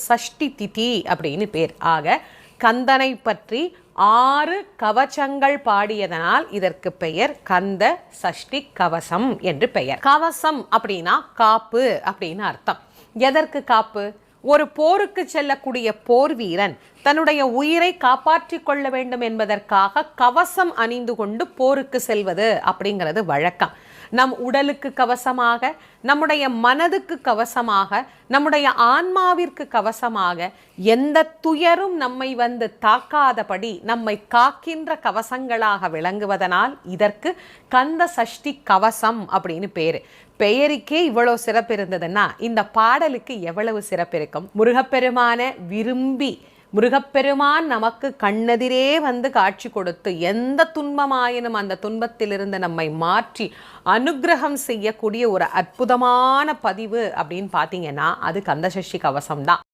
சஷ்டி திதி அப்படின்னு பேர். ஆக கந்தனை பற்றி 6 கவச்சங்கள் பாடியதனால் இதற்கு பெயர் கந்த சஷ்டி கவசம் என்று பெயர். கவசம் அப்படின்னா காப்பு அப்படின்னு அர்த்தம். எதற்கு காப்பு? ஒரு போருக்கு செல்லக்கூடிய போர் வீரன் தன்னுடைய உயிரை காப்பாற்றி கொள்ள வேண்டும் என்பதற்காக கவசம் அணிந்து கொண்டு போருக்கு செல்வது அப்படிங்கிறது வழக்கம். நம் உடலுக்கு கவசமாக, நம்முடைய மனதுக்கு கவசமாக, நம்முடைய ஆன்மாவிற்கு கவசமாக, எந்த துயரும் நம்மை வந்து தாக்காதபடி நம்மை காக்கின்ற கவசங்களாக விளங்குவதனால் இதற்கு கந்த சஷ்டி கவசம் அப்படின்னு பேரு. பெயருக்கே இவ்வளவு சிறப்பு இருந்ததுன்னா இந்த பாடலுக்கு எவ்வளவு சிறப்பு இருக்கும்? முருகப்பெருமான் நமக்கு கண்ணெதிரே வந்து காட்சி கொடுத்து எந்த துன்பமாயினும் அந்த துன்பத்திலிருந்து நம்மை மாற்றி அனுக்கிரகம் செய்யக்கூடிய ஒரு அற்புதமான பதிவு அப்படின்னு பார்த்தீங்கன்னா அது கந்தசஷ்டி கவசம் தான்.